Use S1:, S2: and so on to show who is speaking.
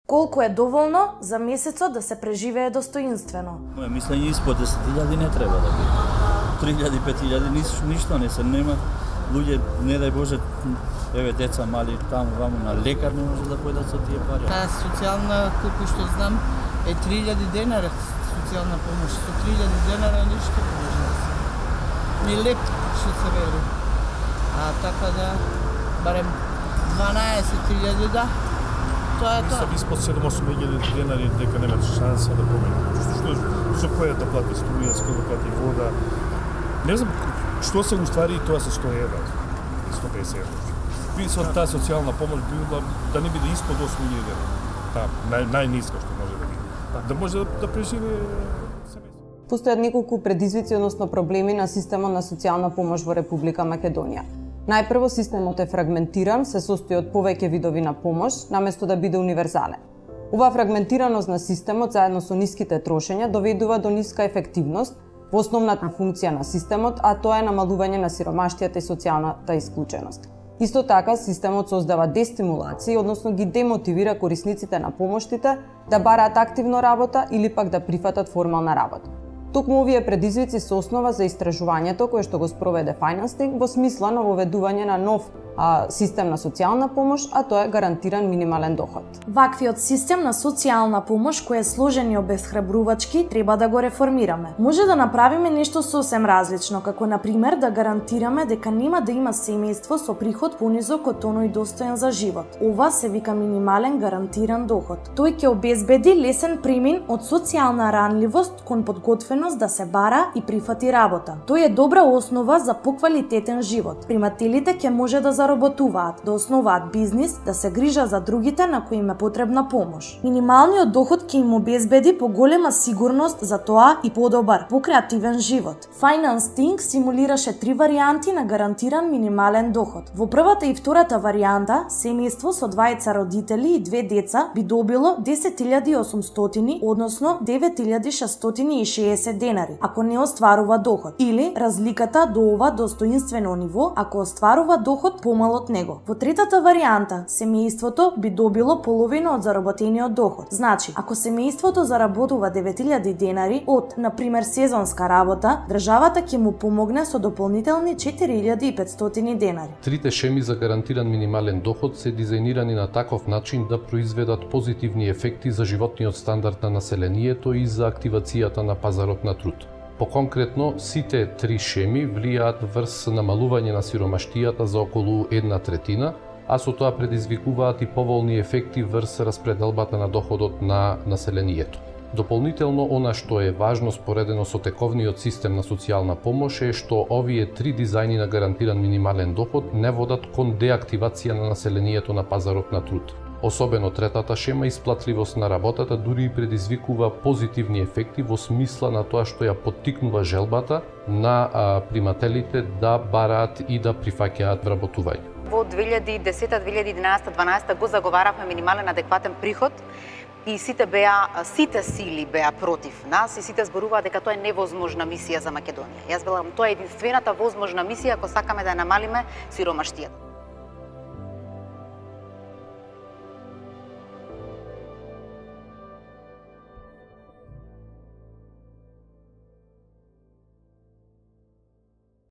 S1: Колку е доволно за месецот да се преживее достоинствено?
S2: Моје мислење испод 10.000 не треба да биде. 3.000, 5.000 ништо не се нема. Луѓе, не дај Боже, еве деца мали таму ваму на лекар не може да појдат со тие пари.
S3: Таа социјална, колку што знам, е 3.000 денара социјална помош. Со 3.000 денара ништо не може да се. Ни лек што се вели. А така да, барем 12.000 да. Тоа е тоа.
S4: Мислам, испод 7-8.000 денари дека немат шанса да помине. Што која да плати струја, што да плати вода. Не знам што се уствари тоа со 100 евра, 150 евра. Би со таа социјална помош била да не биде испод 8.000 евра. Таа најниска што може да биде. Да може да преживее семејство.
S5: Постојат неколку предизвици, односно проблеми на системот на социјална помош во Република Македонија. Најпрво, системот е фрагментиран, се состои од повеќе видови на помош, наместо да биде универзален. Оваа фрагментираност на системот, заедно со ниските трошења, доведува до ниска ефективност во основната функција на системот, а тоа е намалување на сиромаштијата и социјалната исклученост. Исто така, системот создава дестимулации, односно ги демотивира корисниците на помоштите да бараат активно работа или пак да прифатат формална работа. Токму овие предизвици се основа за истражувањето кое што го спроведе Financing во смисла на воведување на нов систем на социјална помош, а тоа е гарантиран минимален доход.
S1: Ваквиот систем на социјална помош кој е сложен и обесхрабрувачки треба да го реформираме. Може да направиме нешто сосем различно, како на пример да гарантираме дека нема да има семејство со приход понизок од оној достоен за живот. Ова се вика минимален гарантиран доход. Тој ќе обезбеди лесен премин од социјална ранливост кон подготвеност да се бара и прифати работа. Тој е добра основа за поквалитетен живот. Примателите ќе може да заработуваат, да основаат бизнис, да се грижа за другите на кои им е потребна помош. Минималниот доход ќе им обезбеди поголема сигурност за тоа и подобар, покреативен живот. Financing симулираше 3 варијанти на гарантиран минимален доход. Во првата и втората варијанта, семејство со двајца родители и 2 деца би добило 10.800, односно 9.660 денари, ако не остварува доход, или разликата до ова достоинствено ниво ако остварува доход помал од него. Во третата варијанта, семејството би добило половина од заработениот доход. Значи, ако семејството заработува 9.000 денари од, на пример, сезонска работа, државата ќе му помогне со дополнителни 4.500 денари.
S6: Трите шеми за гарантиран минимален доход се дизајнирани на таков начин да произведат позитивни ефекти за животниот стандард на населението и за активацијата на пазарот на труд. Поконкретно, сите три шеми влијаат врз намалување на сиромаштијата за околу 1/3, а со тоа предизвикуваат и поволни ефекти врз распределбата на доходот на населението. Дополнително, она што е важно споредено со тековниот систем на социјална помош е што овие три дизајни на гарантиран минимален доход не водат кон деактивација на населението на пазарот на труд. Особено третата шема, исплатливост на работата, дури и предизвикува позитивни ефекти во смисла на тоа што ја поттикнува желбата на примателите да бараат и да прифаќаат вработување.
S7: Во 2010, 2011, 2012 го заговаравме минимален адекватен приход и сите сили беа против нас и сите зборуваа дека тоа е невозможна мисија за Македонија. Јас велам, тоа е единствената возможна мисија ако сакаме да намалиме сиромаштијата.